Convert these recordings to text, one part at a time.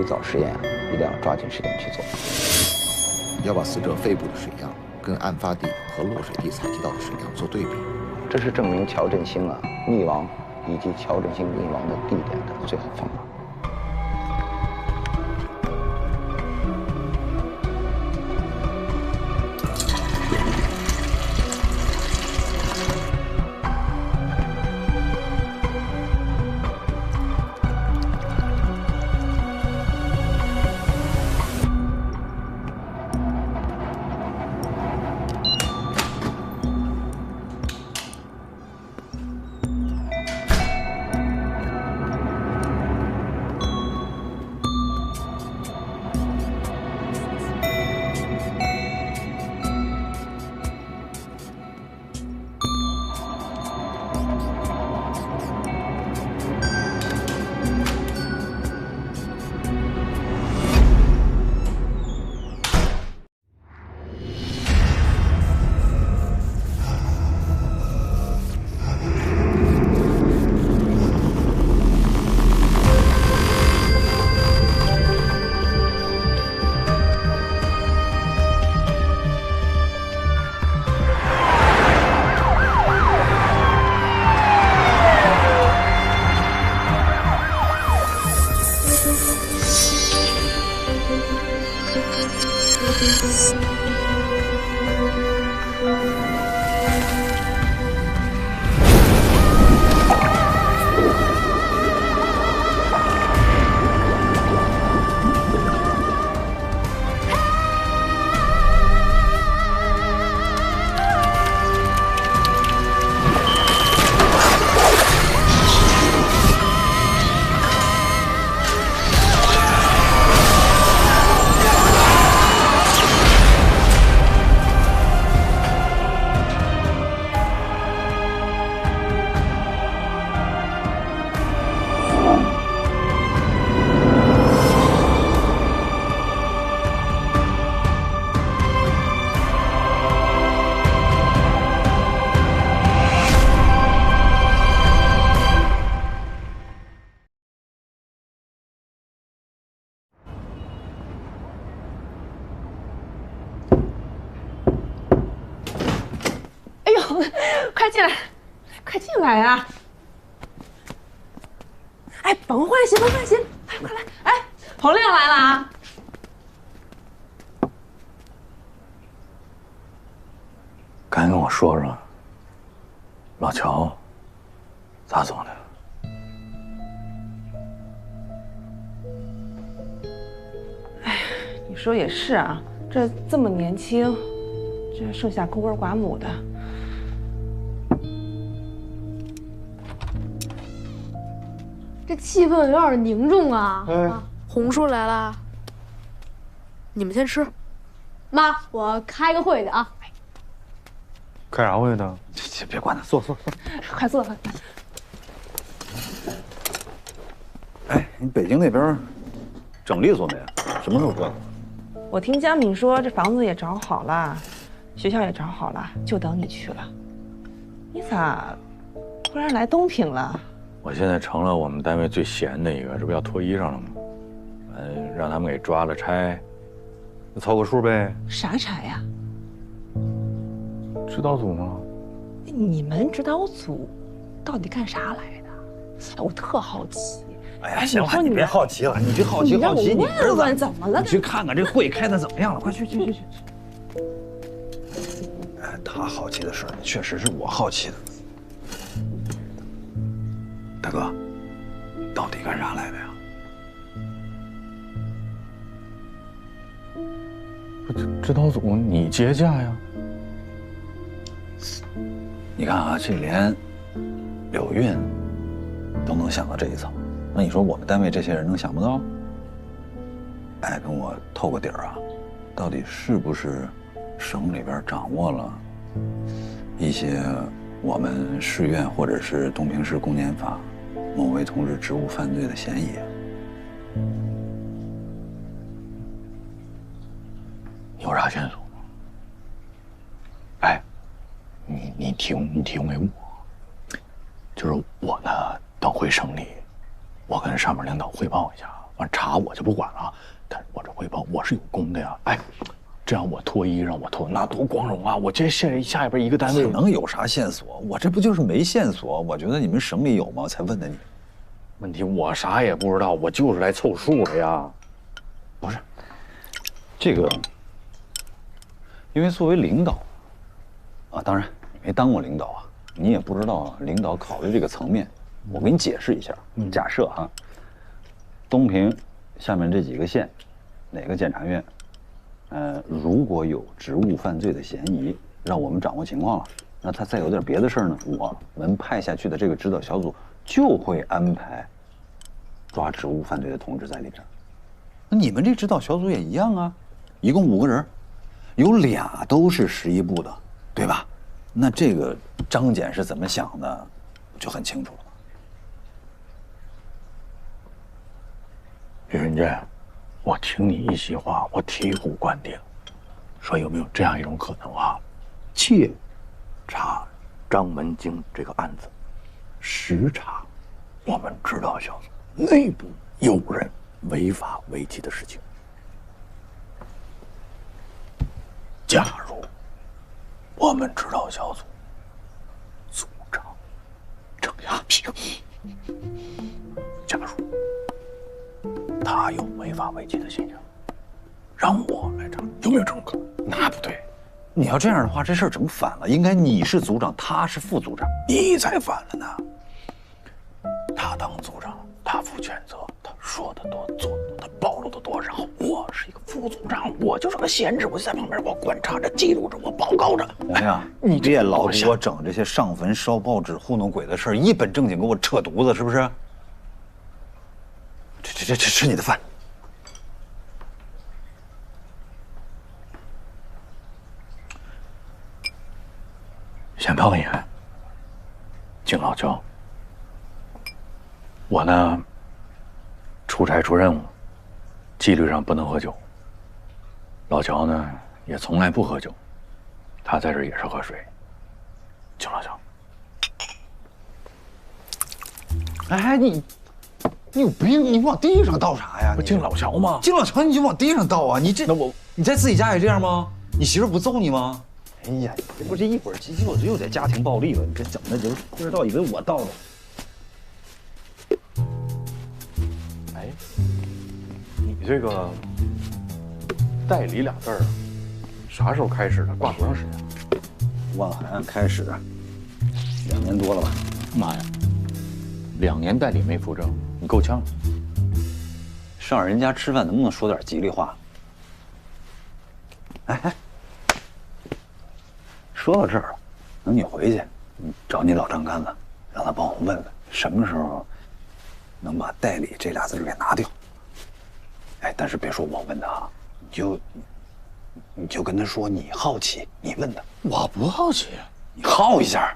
早实验啊，一定要抓紧时间去做。要把死者肺部的水样跟案发地和落水地采集到的水样做对比，这是证明乔振兴啊溺亡以及乔振兴溺亡的地点的最好方法。快进来，快进来啊！哎，甭换鞋，甭换鞋，快来！哎，彭亮来了啊！赶紧跟我说说，老乔咋走的？哎，你说也是啊，这么年轻，这剩下孤儿寡母的。这气氛有点凝重啊！红叔来了，你们先吃。妈，我开个会去啊。开啥会呢？别管他，坐。快坐，快。哎，你北京那边整利索没？什么时候过的？我听江敏说，这房子也找好了，学校也找好了，就等你去了。你咋突然来东平了？我现在成了我们单位最闲的一个，这不要脱衣裳了吗？让他们给抓了差，就凑个数呗。啥差呀？指导组吗？你们指导组到底干啥来的？我特好奇。哎呀，行了，你别好奇了，你去好奇好奇你儿子怎么了？你去看看这会开的怎么样了，快去。哎，他好奇的事儿，确实是我好奇的。大哥，到底干啥来的呀？指导组你接驾呀？你看啊，这连柳运都能想到这一层，那你说我们单位这些人能想不到？哎，跟我透个底儿啊，到底是不是省里边掌握了一些我们市院或者是东平市公检法某位同志职务犯罪的嫌疑？有啥线索吗？哎，你提供给我，就是我呢，等回省里，我跟上面领导汇报一下，完查我就不管了，但是我这汇报我是有功的呀。哎，这样我脱衣让我脱，那多光荣啊！我这下边一个单位能有啥线索？我这不就是没线索？我觉得你们省里有吗？才问的你。问题我啥也不知道，我就是来凑数的呀。不是，这个，因为作为领导，啊，当然你没当过领导啊，你也不知道领导考虑这个层面。我给你解释一下，假设哈，东平下面这几个县，哪个检察院，如果有职务犯罪的嫌疑，让我们掌握情况了，那他再有点别的事儿呢，我们派下去的这个指导小组就会安排抓职务犯罪的同志在里边。那你们这指导小组也一样啊，一共5个人，有2都是11部的，对吧？那这个张检是怎么想的，就很清楚了。于仁震，我听你一席话，我醍醐灌顶。说有没有这样一种可能啊？窃查张文京这个案子，实查我们指导小组内部有人违法违纪的事情。假如我们指导小组组长郑亚平，假如他有违法违纪的现象，让我来查，有没有这种可能？那不对，你要这样的话，这事儿怎么反了？应该你是组长，他是副组长，你才反了呢。他当组长，他负全责，他说的多，做的多，他暴露的多少？我是一个副组长，我就是个闲职，我在旁边我观察着、记录着，我报告着。哎呀，你别老给我整这些上坟烧报纸糊弄鬼的事儿，一本正经给我扯犊子，是不是？这吃你的饭。先碰一下，敬老乔。我呢，出差出任务，纪律上不能喝酒。老乔呢，也从来不喝酒，他在这儿也是喝水。敬老乔。哎，你有病！你往地上倒啥呀？不敬老乔吗？敬老乔你就往地上倒啊！你在自己家也这样吗？你媳妇不揍你吗？哎呀，不这一会儿又得家庭暴力了，你这整的就是不知道以为我倒的。哎，你这个代理俩字儿，啥时候开始的？挂多长时间？万海案开始2年多了吧？妈呀，2年代理没扶正，你够呛。上人家吃饭能不能说点吉利话？哎，说到这儿了，等你回去，你找你老张干子，让他帮我问问什么时候能把代理这俩字给拿掉。哎，但是别说我问的啊，你就跟他说你好奇，你问的。我不好奇，你好一下。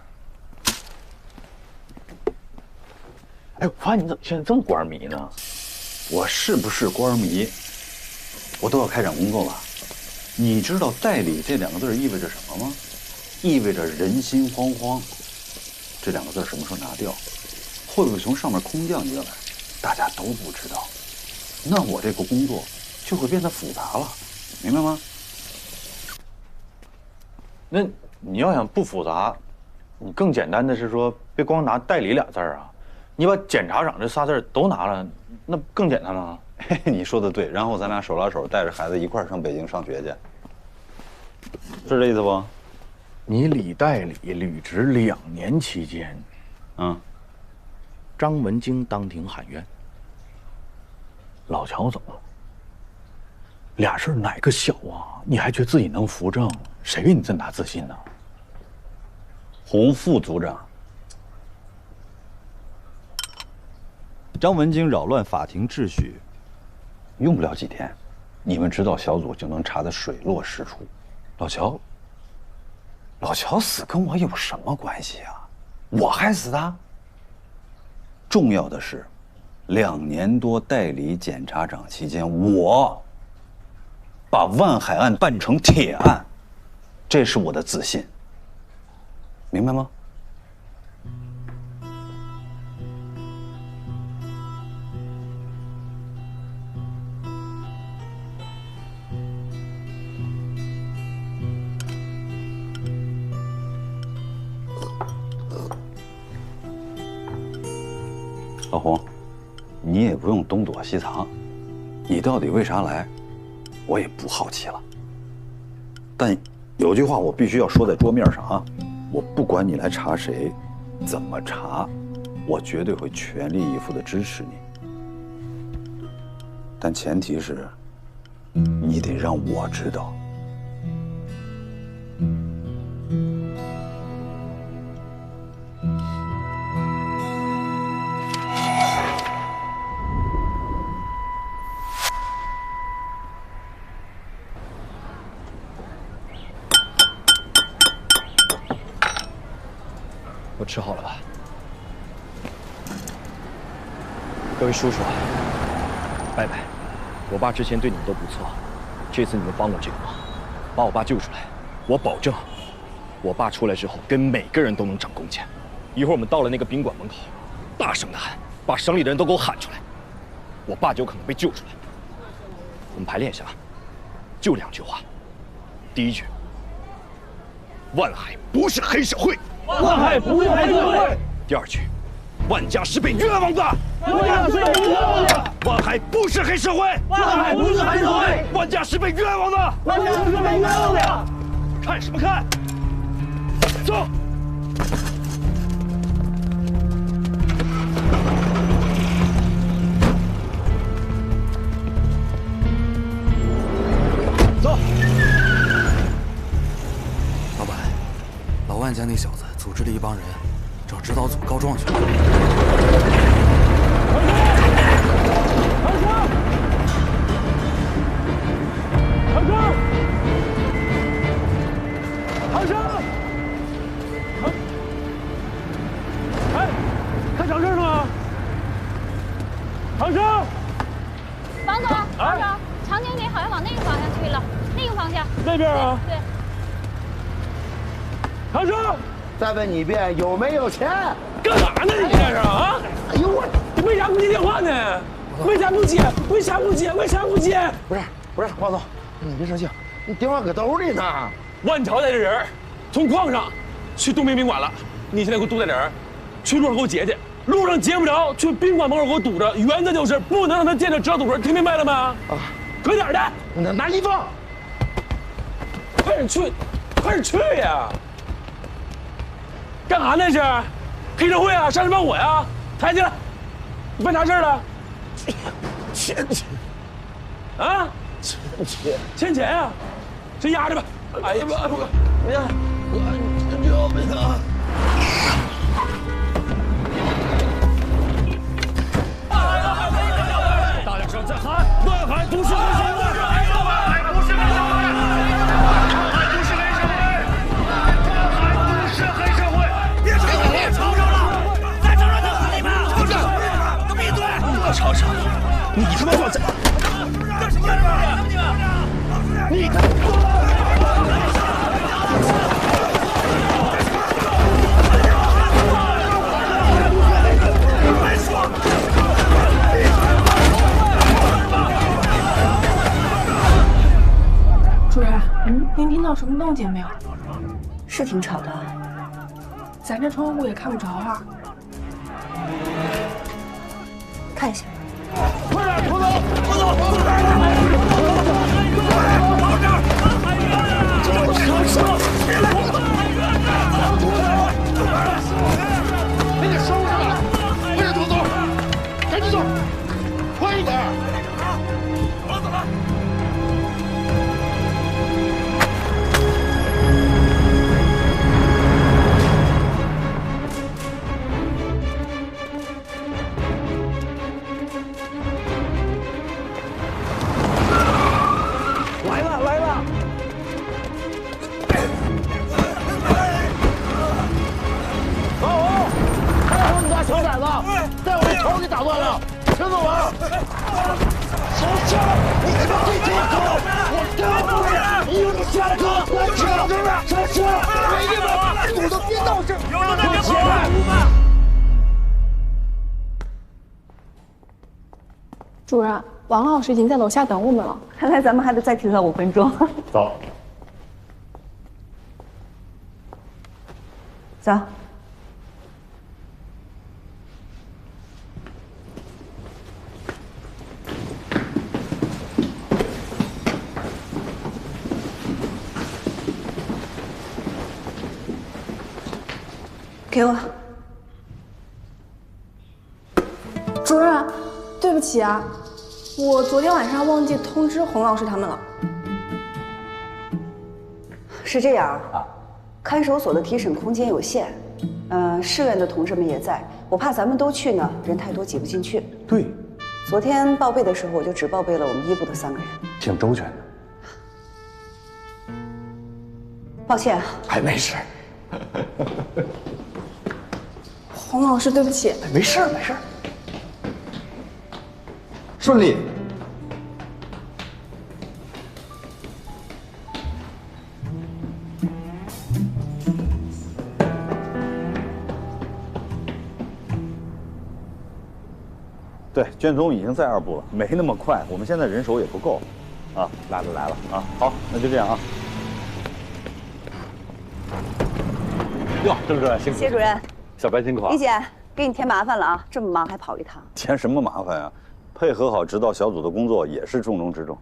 哎，我发现你怎么现在这么官迷呢？我是不是官迷，我都要开展工作了。你知道代理这2个字意味着什么吗？意味着人心惶惶。这2个字什么时候拿掉？会不会从上面空降一个来？大家都不知道。那我这个工作就会变得复杂了，明白吗？那你要想不复杂，你更简单的是说，别光拿代理俩字儿啊，你把检察长这仨字都拿了，那更简单吗？嘿，你说的对。然后咱俩手拉手带着孩子一块儿上北京上学去，是这意思不？你理代理履职2年期间，张文京当庭喊冤，老乔走了，俩事儿哪个小啊？你还觉得自己能扶正？谁给你这么大自信呢？洪副组长，张文京扰乱法庭秩序，用不了几天，你们指导小组就能查得水落石出。老乔死跟我有什么关系啊？我害死他？重要的是，2年多代理检察长期间，我把万海案办成铁案，这是我的自信，明白吗？老洪，你也不用东躲西藏，你到底为啥来，我也不好奇了。但有句话我必须要说在桌面上啊，我不管你来查谁，怎么查，我绝对会全力以赴地支持你。但前提是，你得让我知道。我吃好了吧？各位叔叔，拜拜。我爸之前对你们都不错，这次你们帮我这个忙，把我爸救出来，我保证，我爸出来之后跟每个人都能涨工钱。一会儿我们到了那个宾馆门口，大声的喊，把省里的人都给我喊出来，我爸就有可能被救出来。我们排练一下啊，就2句话。第一句，万海不是黑社会。万海不是黑社会。第2句，万家是被冤枉的。万家是被冤枉的。万海不是黑社会。万海不是黑社会。万家是被冤枉的。万家是被冤枉的。看什么看？走。走。老板，老万家那小子组织了一帮人找指导组告状去了。唐生，哎，看长生了吗？唐生，王总，王总，常经理好像往那个方向去了，那个方向。那边啊？对。唐生，再问你一遍，有没有钱？干啥呢你这是啊？哎呦我，你为啥不接电话呢？为啥不接？为啥不接？为啥不接？不是，王总，你别生气，你电话搁兜里呢。万朝带着人从矿上去东平宾馆了，你现在给我堵在这儿，去路上给我截去。路上截不着，去宾馆门口给我堵着。原则就是不能让他见着指导组人，听明白了吗？啊，快点的，拿衣服，快点去，快点去呀！干啥呢是？黑社会啊，杀人放火呀！抬起来，你办啥事了？欠钱啊？欠钱啊？先压着吧。哎呀，哎呀，救命啊！大点声再喊！万海不是黑社会！万海不是黑社会！万海不是黑社会！万海不是黑社会！别吵了，别吵了！再吵吵就死你们！吵吵，都闭嘴！我吵吵，你他妈给我在干什么呀？你他妈！主任，您听到什么动静没有？是挺吵的，咱这窗户也看不着啊。看一下。快点，拖走，拖走，拖走！跑这儿！你给收拾了，快点拖走，赶紧走，快一点！我走了。来了！老洪，还有你家小崽子，再把这头给打断了，全走完。小强，你他妈别听我！我告诉你，你有你下课，我抢着呢！小强，没地方，堵得别闹事，有了那别跑了。主任，王老师已经在楼下等我们了，看来咱们还得再提他5分钟。走。走。给我。主任，对不起啊，我昨天晚上忘记通知洪老师他们了。是这样啊，看守所的提审空间有限，市院的同志们也在，我怕咱们都去呢，人太多挤不进去。对，昨天报备的时候，我就只报备了我们一部的3个人。挺周全的。抱歉啊。哎，没事。洪老师，对不起。没事没事。顺利。对，卷宗已经在2部了，没那么快，我们现在人手也不够，啊，来了啊，好，那就这样啊。哟，郑主任辛苦。谢主任，小白辛苦啊。李姐，给你添麻烦了啊，这么忙还跑一趟。添什么麻烦呀？配合好指导小组的工作也是重中之重。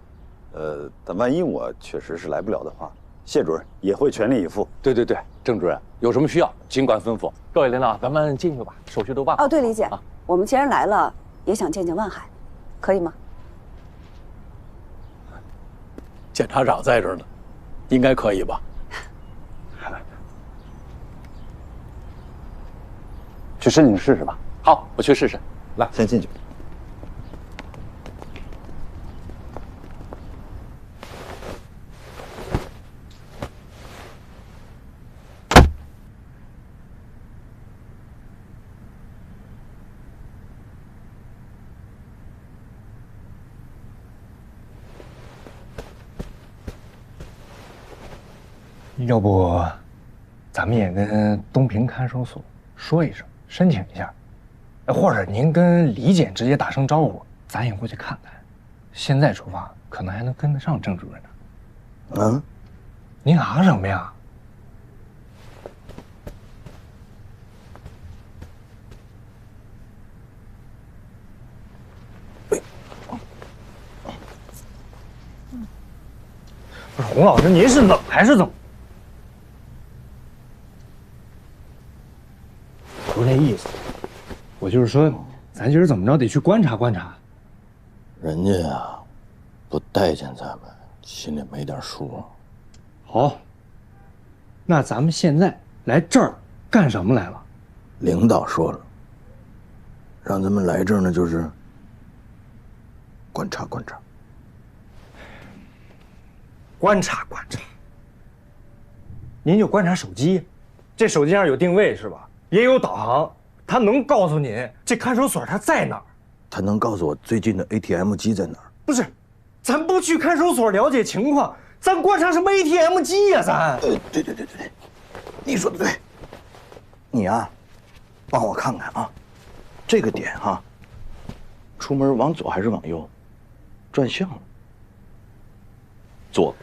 但万一我确实是来不了的话，谢主任也会全力以赴。对，郑主任有什么需要尽管吩咐。各位领导，咱们进去吧，手续都办好。哦，对，李姐，我们既然来了，也想见见万海，可以吗？检察长在这儿呢，应该可以吧？去申请试试吧。好，我去试试。来，先进去。要不，咱们也跟东平看守所说一声，申请一下，或者您跟李检直接打声招呼，咱也过去看看。现在出发，可能还能跟得上郑主任呢。嗯，您啊什么呀？不是洪老师，您是冷还是怎么？不是那意思，我就是说，咱今儿怎么着得去观察观察。人家呀，不待见咱们，心里没点数。好，那咱们现在来这儿干什么来了？领导说了，让咱们来这儿呢，就是观察观察。观察观察。您就观察手机，这手机上有定位是吧？也有导航，它能告诉您这看守所它在哪儿。他能告诉我最近的 ATM 机在哪儿？不是，咱不去看守所了解情况，咱观察什么 ATM 机呀？咱。对，你说的对。你啊，帮我看看啊，这个点哈，出门往左还是往右？转向了。左。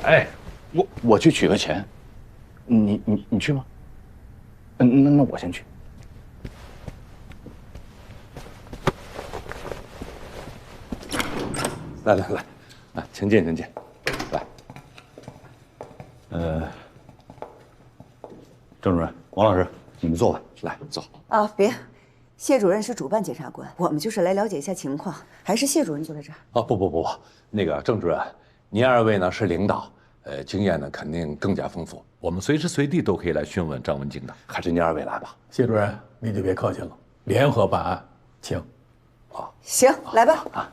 哎，我去取个钱，你去吗？那我先去。来，请进，来。郑主任、王老师，你们坐吧。来，坐。啊，别，谢主任是主办检察官，我们就是来了解一下情况，还是谢主任坐在这儿。哦，不，那个郑主任，您2位呢是领导，经验呢肯定更加丰富，我们随时随地都可以来询问张文静的，还是您2位来吧。谢主任，你就别客气了，联合办案，请。行，来吧。啊。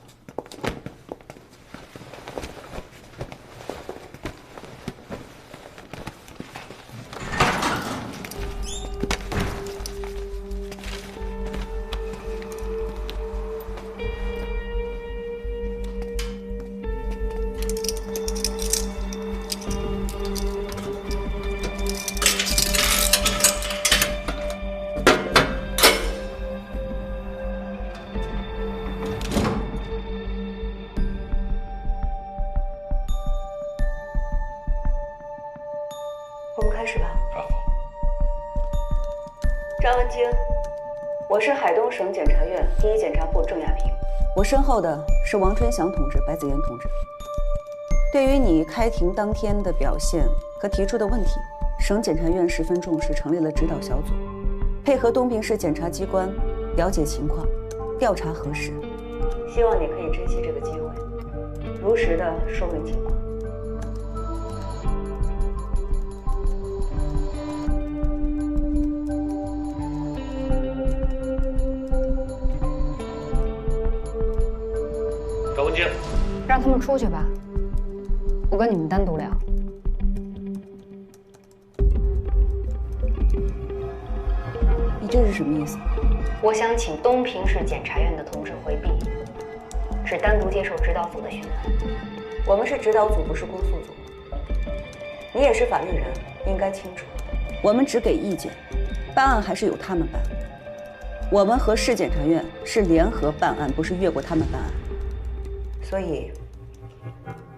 我们开始吧。好。张文京，我是海东省检察院第一检察部郑亚平，我身后的是王春祥同志、白子妍同志。对于你开庭当天的表现和提出的问题，省检察院十分重视，成立了指导小组，配合东平市检察机关了解情况，调查核实。希望你可以珍惜这个机会，如实的说明情况。赵文静，让他们出去吧，我跟你们单独聊。你这是什么意思？我想请东平市检察院的同志回避，只单独接受指导组的询问。我们是指导组，不是公诉组。你也是法律人，应该清楚，我们只给意见，办案还是由他们办。我们和市检察院是联合办案，不是越过他们办案。所以，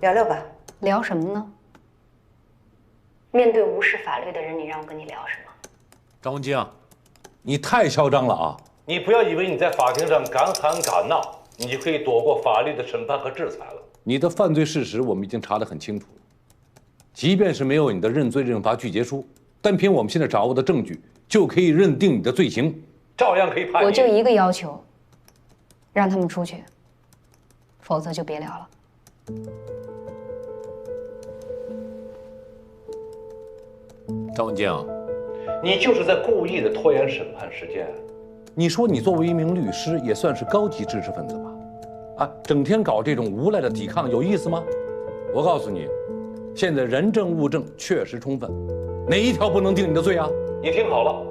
聊聊吧。聊什么呢？面对无视法律的人，你让我跟你聊什么？张文静，你太嚣张了啊！你不要以为你在法庭上敢喊敢闹，你就可以躲过法律的审判和制裁了。你的犯罪事实我们已经查得很清楚了，即便是没有你的认罪认罚具结书，单凭我们现在掌握的证据，就可以认定你的罪行，照样可以判你。我就一个要求，让他们出去。否则就别聊了。张文静，你就是在故意的拖延审判时间。你说你作为一名律师，也算是高级知识分子吧？啊，整天搞这种无赖的抵抗，有意思吗？我告诉你，现在人证物证确实充分，哪一条不能定你的罪啊？你听好了，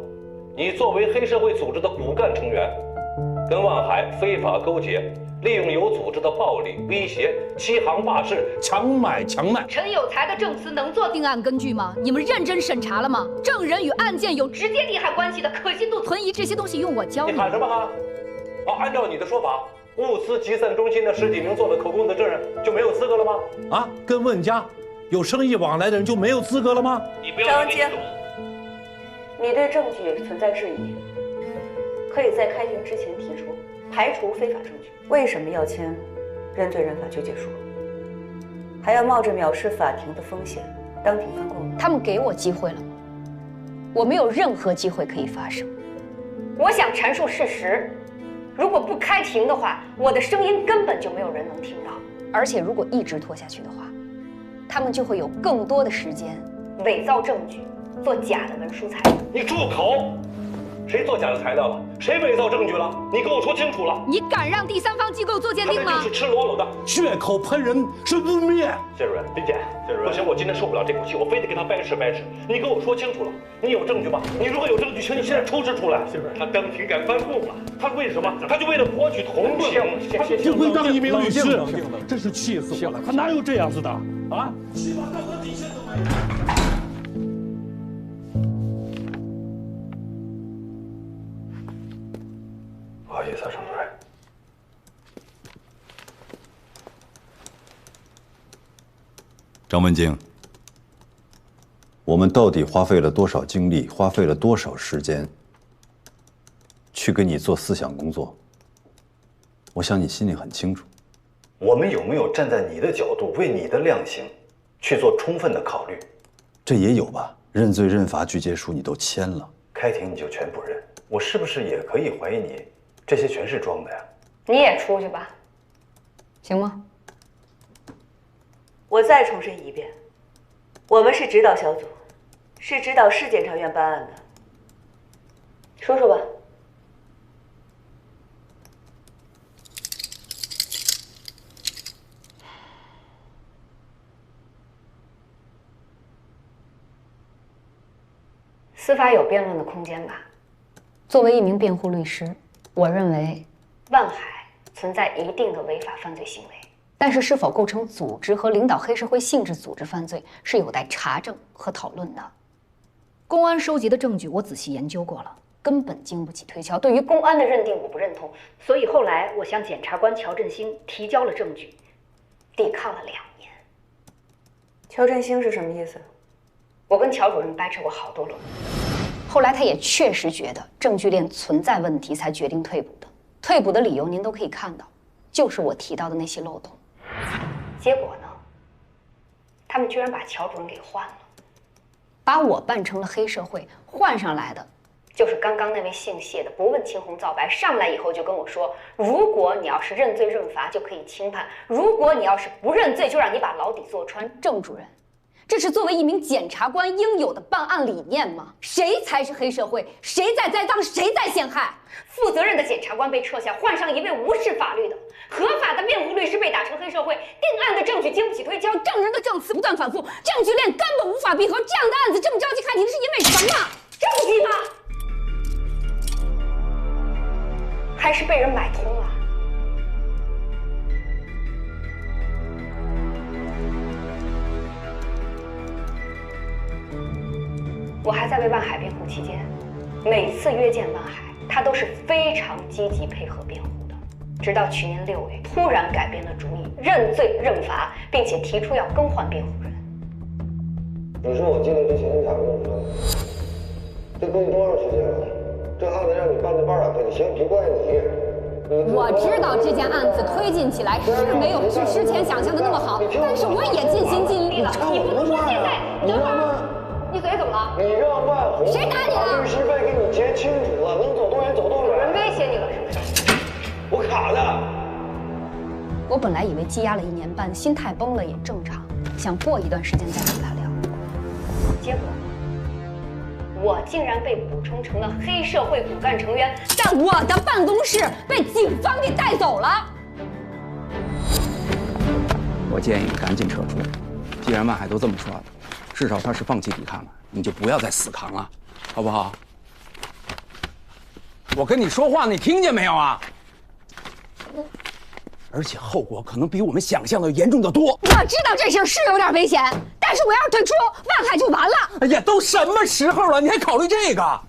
你作为黑社会组织的骨干成员，跟万海非法勾结。利用有组织的暴力威胁、欺行霸市、强买强卖。陈有才的证词能做定案根据吗？你们认真审查了吗？证人与案件有直接利害关系的可信度存疑，这些东西用我教你。你喊什么喊？啊，按照你的说法，物资集散中心的10几名做了口供的证人就没有资格了吗？啊，跟问家有生意往来的人就没有资格了吗？你不要张文静，你对证据存在质疑，可以在开庭之前提出，排除非法证据。为什么要签认罪认罚具结书？还要冒着藐视法庭的风险当庭翻供？他们给我机会了吗？我没有任何机会可以发声。我想阐述事实，如果不开庭的话，我的声音根本就没有人能听到。而且如果一直拖下去的话，他们就会有更多的时间伪造证据，做假的文书材料。你住口！谁做假的材料了？谁伪造证据了？你跟我说清楚了！你敢让第三方机构做鉴定吗？他这就是赤裸裸的血口喷人，是污蔑。谢主任，林姐，谢主任，不行，我今天受不了这口气，我非得跟他掰扯掰扯。你跟我说清楚了，你有证据吗？你如果有证据，请你现在出示出来。谢主任，他当庭敢翻供了，他为什么？他就为了博取同情。他不会当一名律师，真是气死我了！他哪有这样子的啊？起码道德底线都没有。不好意思啊，张主任。张文静，我们到底花费了多少精力，花费了多少时间，去给你做思想工作？我想你心里很清楚。我们有没有站在你的角度，为你的量刑去做充分的考虑？这也有吧？认罪认罚具结书你都签了，开庭你就全不认，我是不是也可以怀疑你？这些全是装的呀！你也出去吧，行吗？我再重申一遍，我们是指导小组，是指导市检察院办案的。说说吧。司法有辩论的空间吧。作为一名辩护律师，我认为万海存在一定的违法犯罪行为，但是是否构成组织和领导黑社会性质组织犯罪，是有待查证和讨论的。公安收集的证据我仔细研究过了，根本经不起推敲。对于公安的认定，我不认同，所以后来我向检察官乔振兴提交了证据，抵抗了2年。乔振兴是什么意思？我跟乔主任掰扯过好多轮，后来他也确实觉得证据链存在问题，才决定退捕的。退捕的理由您都可以看到，就是我提到的那些漏洞。结果呢，他们居然把乔主任给换了。把我扮成了黑社会，换上来的就是刚刚那位姓谢的，不问青红皂白，上来以后就跟我说，如果你要是认罪认罚，就可以轻判；如果你要是不认罪，就让你把牢底坐穿。郑主任，这是作为一名检察官应有的办案理念吗？谁才是黑社会？谁在栽赃？谁在陷害？负责任的检察官被撤下，换上一位无视法律的合法的辩护律师被打成黑社会，定案的证据经不起推敲，证人的证词不断反复，证据链根本无法闭合。这样的案子这么着急开庭，是因为什么？着急吗？还是被人买通了？我还在为万海辩护期间，每次约见万海，他都是非常积极配合辩护的。直到去年6月，突然改变了主意，认罪认罚，并且提出要更换辩护人。你说我进来之前你咋跟我说的？这都多长时间了？这案子让你办的半拉赔，行，不怪你。我知道这件案子推进起来是没有之前想象的那么好，但是我也尽心尽力了。你不能说现在，等会儿。你嘴怎么了？你让万红谁打你了？把律师费给你结清楚了，能走多远走多远。有人威胁你了是不是？我卡的。我本来以为羁押了1年半，心态崩了也正常，想过一段时间再和他聊。结果，我竟然被补充成了黑社会骨干成员，但我的办公室被警方给带走了。我建议你赶紧撤出，既然万海都这么说了。至少他是放弃抵抗了，你就不要再死扛了，好不好？我跟你说话，你听见没有啊？而且后果可能比我们想象的严重的多。我知道这事儿是有点危险，但是我要是退出，万海就完了。哎呀，都什么时候了，你还考虑这个？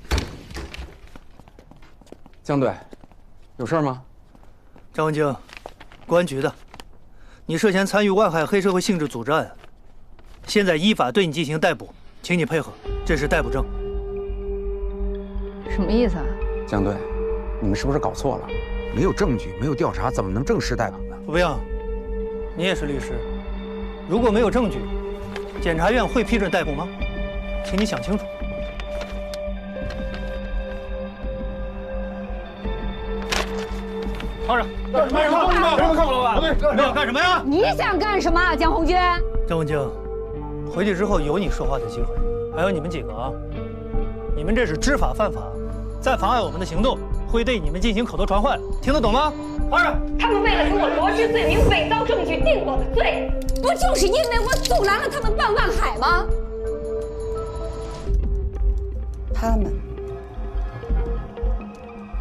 江队，有事吗？张文京，公安局的，你涉嫌参与万海黑社会性质组织案。现在依法对你进行逮捕，请你配合，这是逮捕证。什么意思啊？江队，你们是不是搞错了？没有证据，没有调查，怎么能正式逮捕呢？不用，你也是律师，如果没有证据，检察院会批准逮捕吗？请你想清楚。放着。干什么呀？没人看我老板。没有干什么呀？你想干什么，江红军？张文京。回去之后有你说话的机会，还有你们几个啊！你们这是知法犯法，再妨碍我们的行动，会对你们进行口头传唤，听得懂吗？放着！他们为了给我罗织罪名、伪造证据、定我的罪，不就是因为我阻拦了他们办万海吗？他们？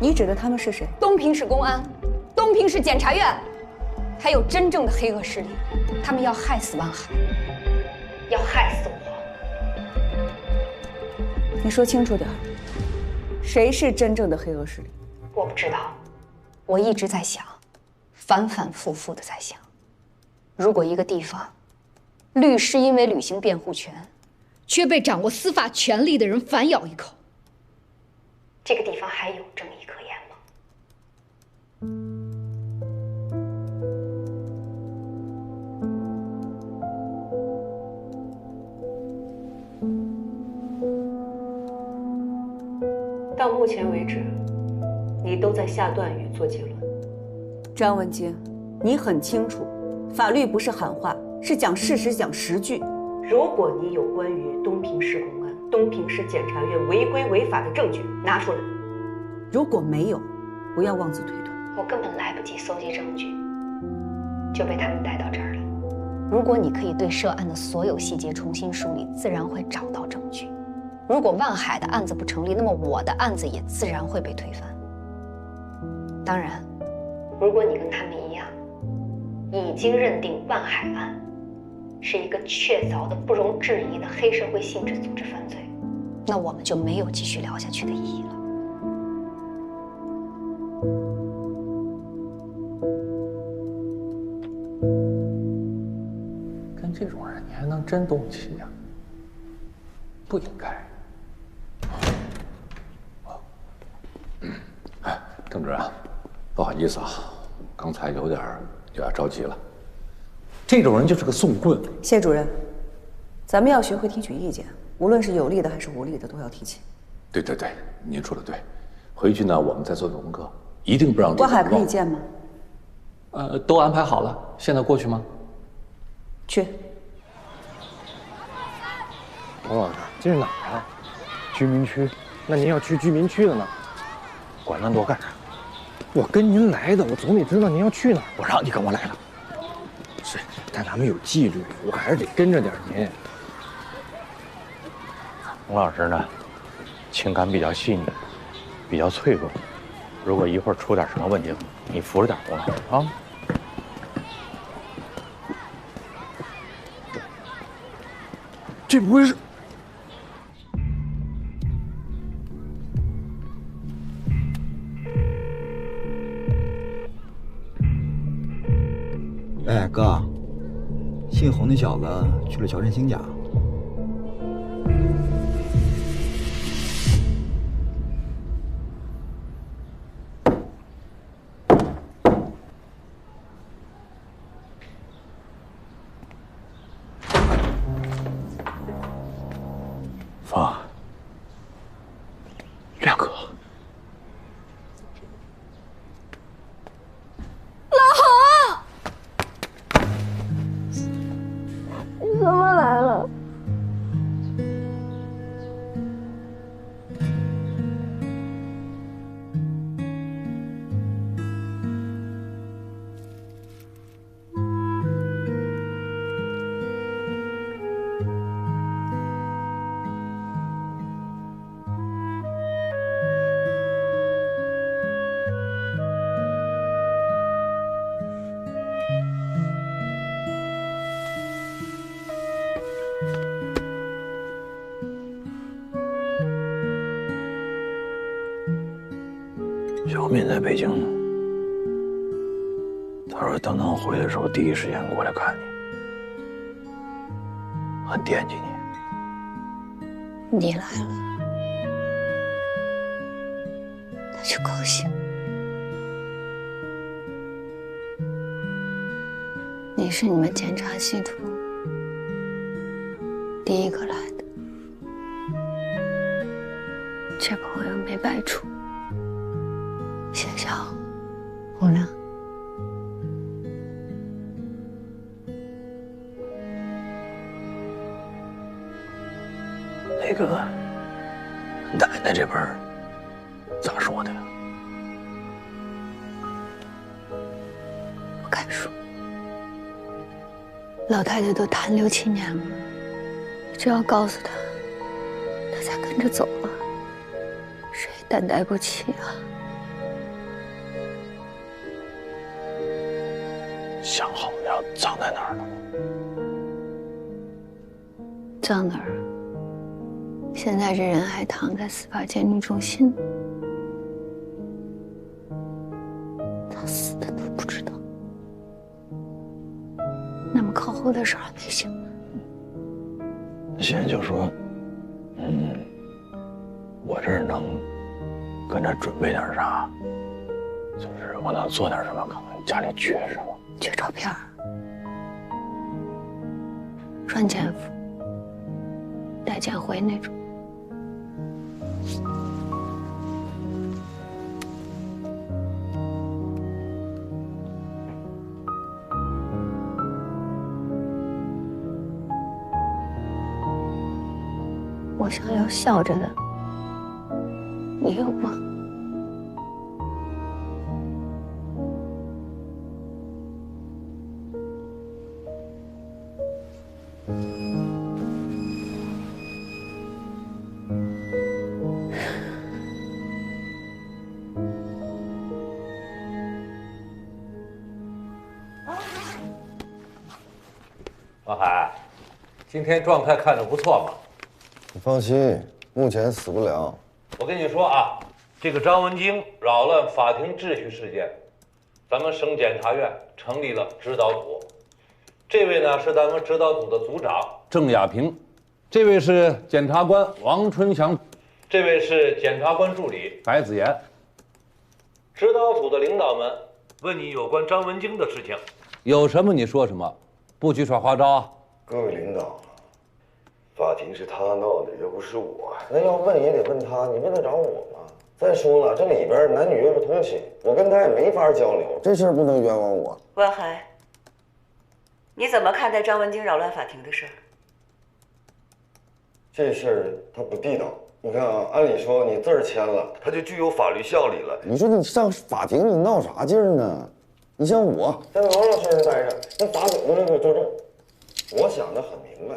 你指的他们是谁？东平市公安，东平市检察院，还有真正的黑恶势力，他们要害死万海。要害死我！你说清楚点，谁是真正的黑恶势力？我不知道，我一直在想，反反复复的在想，如果一个地方，律师因为履行辩护权，却被掌握司法权力的人反咬一口，这个地方还有正义可言吗？到目前为止，你都在下断语做结论。张文京，你很清楚，法律不是喊话，是讲事实、讲实据。如果你有关于东平市公安、东平市检察院违规违法的证据，拿出来。如果没有，不要妄自推断。我根本来不及搜集证据，就被他们带到这儿了。如果你可以对涉案的所有细节重新梳理，自然会找到证据。如果万海的案子不成立，那么我的案子也自然会被推翻。当然，如果你跟他们一样，已经认定万海案是一个确凿的、不容置疑的黑社会性质组织犯罪，那我们就没有继续聊下去的意义了。跟这种人，你还能真动气呀？不应该。哎，郑主任，不好意思啊，刚才有点着急了。这种人就是个送棍。谢主任，咱们要学会提取意见，无论是有利的还是无利的，都要提起。对，您说的对。回去呢，我们再做做功课，一定不让关海可以见吗？都安排好了，现在过去吗？去。洪老师，这是哪儿啊？居民区。那您要去居民区的呢？管那么多干啥？我跟您来的，我总得知道您要去哪儿。我让你跟我来了。是，但咱们有纪律，我还是得跟着点您。洪老师呢，情感比较细腻，比较脆弱。如果一会儿出点什么问题，你扶着点洪老师啊。这不会是？哎，哥，姓洪那小子去了乔振兴家。风，亮哥。你怎么来了？小敏在北京呢，他说等他回来的时候，第一时间过来看你，很惦记你。你来了，他就高兴。你是你们检察系统第一个来的，这朋友没白处。谢谢啊，洪亮。那个奶奶这边咋说的呀？不敢说。老太太都瘫6、7年了，只要告诉她，她才跟着走了，谁担待不起啊？想好了要葬在哪儿了吗？葬哪儿？现在这人还躺在司法鉴定中心，他死的都不知道。那么靠后的事还没醒呢。现在就说，我这儿能跟着准备点啥？就是我能做点什么？看看家里缺什么。缺照片，穿检服，带检回那种。我想要笑着的，你有吗？王海，今天状态看着不错嘛。你放心，目前死不了。我跟你说啊，这个张文京扰乱法庭秩序事件，咱们省检察院成立了指导组。这位呢是咱们指导组的组长郑亚平，这位是检察官王春祥，这位是检察官助理白子妍。指导组的领导们问你有关张文京的事情，有什么你说什么，不许耍花招啊！各位领导，庭是他闹的，又不是我。那要问也得问他，你问得着我吗？再说了，这里边男女又不通亲，我跟他也没法交流，这事儿不能冤枉我。万海，你怎么看待张文京扰乱法庭的事儿？这事儿它不地道。你看啊，按理说你字儿签了，它就具有法律效力了。你说你上法庭，你闹啥劲儿呢？你像我在王老师那待着，那法警都能给我作证。我想得很明白，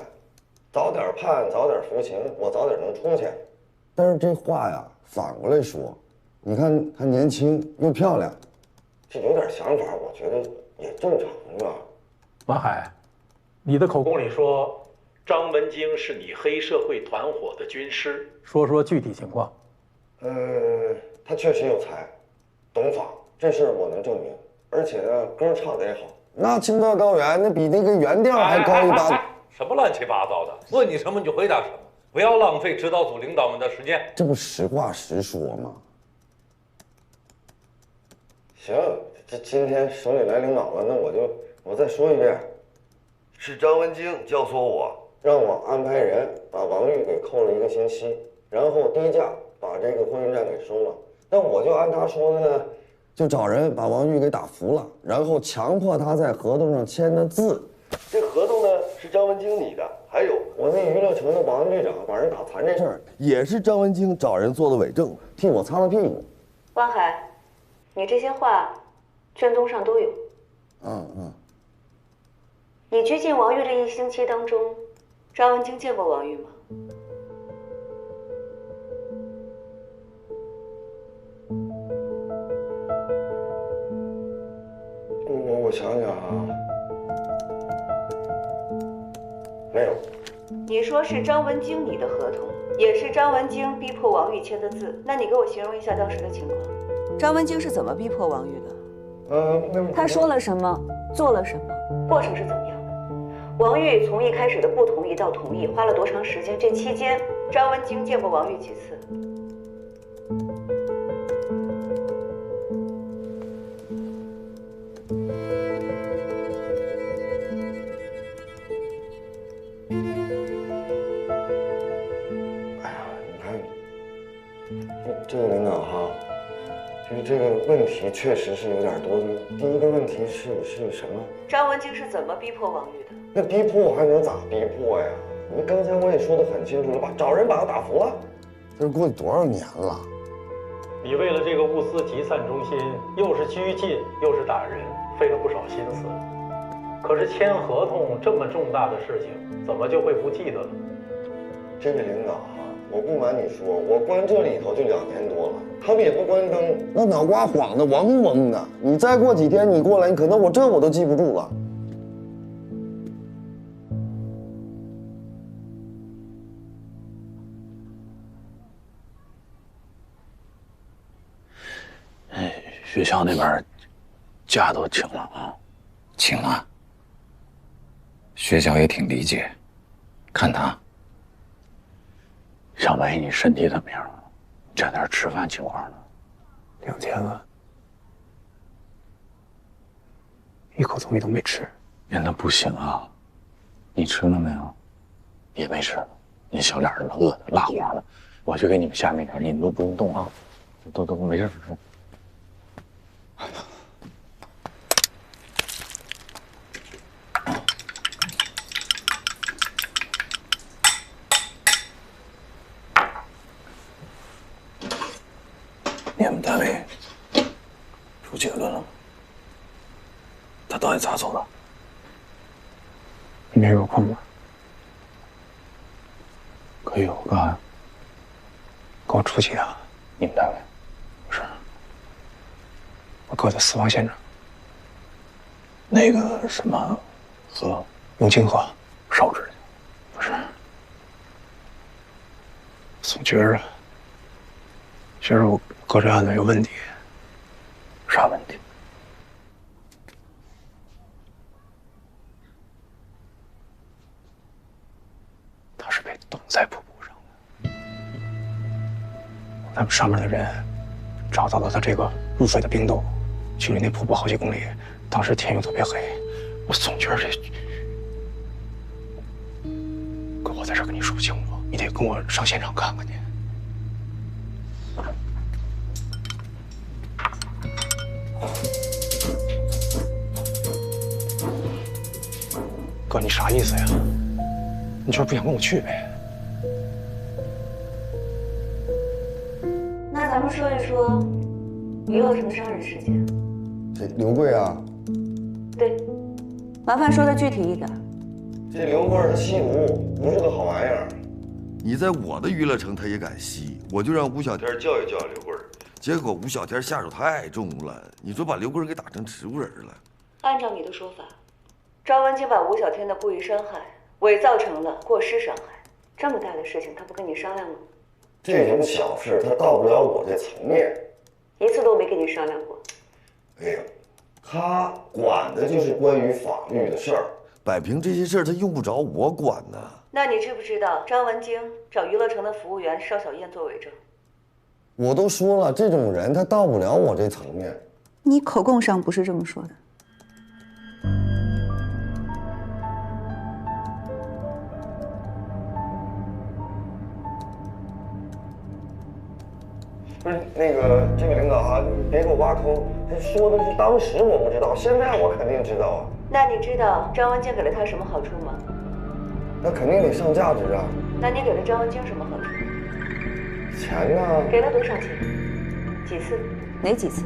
早点判，早点服刑，我早点能出去。但是这话呀，反过来说，你看她年轻又漂亮，这有点想法，我觉得也正常啊。王海，你的口供里说张文京是你黑社会团伙的军师，说说具体情况。他确实有才，懂法，这事儿我能证明。而且呢，歌唱得也好。那青藏高原那比那个原调还高一档。什么乱七八糟的？问你什么你就回答什么，不要浪费指导组领导们的时间。这不实话实说吗？行，这今天手里来领导了，那我再说一遍，是张文京教唆我，让我安排人把王玉给扣了1个星期，然后低价把这个婚姻债给收了。那我就按他说的呢，就找人把王玉给打服了，然后强迫他在合同上签的字。这合同呢是张文京拟的，还有我那娱乐城的保安队长把人打残这事儿，也是张文京找人做的伪证，替我擦了屁股。汪海，你这些话卷宗上都有。你拘禁王玉这1星期当中，张文京见过王玉吗？我想想啊，没有。你说是张文京拟的合同，也是张文京逼迫王玉签的字，那你给我形容一下当时的情况。张文京是怎么逼迫王玉的？他说了什么，做了什么，过程是怎么样的？王玉从一开始的不同意到同意，花了多长时间？这期间，张文京见过王玉几次？这个领导哈，就是这个问题确实是有点多。第一个问题是什么？张文京是怎么逼迫王玉的？那逼迫我还能咋逼迫呀？你刚才我也说得很清楚了吧？找人把他打服了。这是过去多少年了？你为了这个物资集散中心，又是拘禁又是打人，费了不少心思。可是签合同这么重大的事情，怎么就会不记得了？这位领导哈，我不瞒你说，我关这里头就2年多了，他们也不关灯，那脑瓜晃得嗡嗡的。你再过几天你过来，你可能我都记不住了。学校那边假都请了啊？请了。学校也挺理解，看他。小梅，你身体怎么样了？这点吃饭情况呢？2天了，一口东西都没吃。那不行啊！你吃了没有？也没吃。你小脸儿饿的蜡黄的，我去给你们下面点，你们都不用动啊，都没事。你们单位出结论了吗？他到底咋走的？明天有空吗？可以有干啥？跟我出去啊？你们单位？不是，我哥的死亡现场。那个什么河？永清河。烧纸去？不是，总觉着我哥这案子有问题。啥问题？他是被冻在瀑布上的。咱们上面的人找到了他这个入水的冰洞，距离那瀑布好几公里。当时天又特别黑，我总觉着这哥我在在这跟你说不清楚，你得跟我上现场看看去。哥，你啥意思呀？你就是不想跟我去呗？那咱们说一说娱乐城伤人事件。这刘贵啊？对，麻烦说的具体一点。这刘贵他吸毒，不是个好玩意儿。你在我的娱乐城他也敢吸，我就让吴小天教育教育刘贵，结果吴小天下手太重了，你说把刘贵给打成植物人了。按照你的说法，张文京把吴小天的故意伤害伪造成了过失伤害，这么大的事情他不跟你商量吗？这种小事他到不了我这层面，一次都没跟你商量过。哎呀，他管的就是关于法律的事儿，摆平这些事儿他用不着我管呢。那你知不知道张文京找娱乐城的服务员邵小燕做伪证？我都说了，这种人他到不了我这层面。你口供上不是这么说的。不是那个这位领导啊，你别给我挖坑，这说的是当时我不知道，现在我肯定知道啊。那你知道张文京给了他什么好处吗？那肯定得上价值啊。那你给了张文京什么好处？钱呢？给了多少钱？几次？哪几次？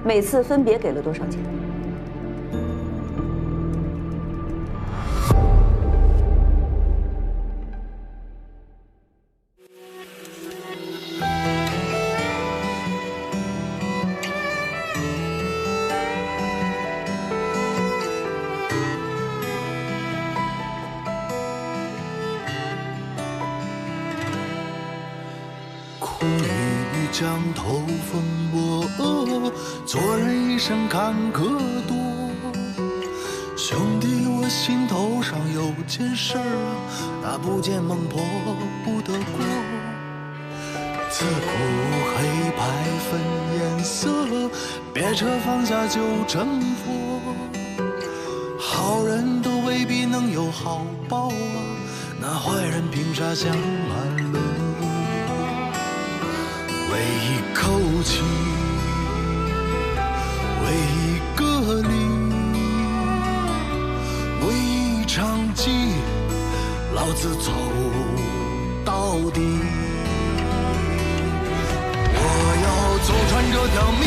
每次分别给了多少钱？江头风波，做人一生坎坷多。兄弟，我心头上有件事儿啊，那不见孟婆不得过。自古黑白分颜色，别扯放下就成佛。好人都未必能有好报啊，那坏人凭啥享安乐？为一口气，为一个理，为一场棋，老子走到底。我要走穿这条命，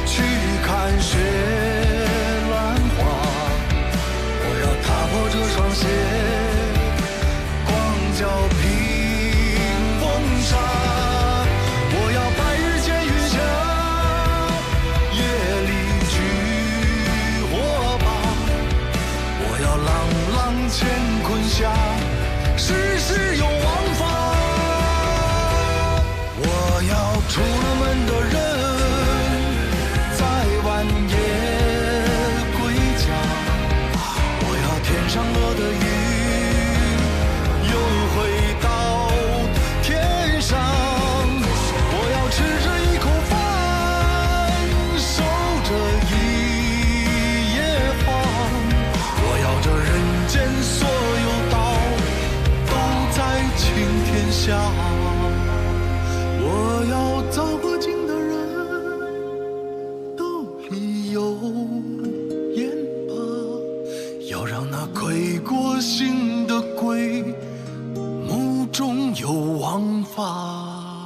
去看雪兰花。我要踏破这双鞋，光脚平风沙。乾坤下，世事有王法。我要出了门的人，在晚夜归家。我要天上落的雨，又回到天上。我要吃着一口饭，守着一夜荒。我要这人间所有道都在青天下，我要造个镜的人兜里有盐巴，要让那亏过心的鬼目中有王法。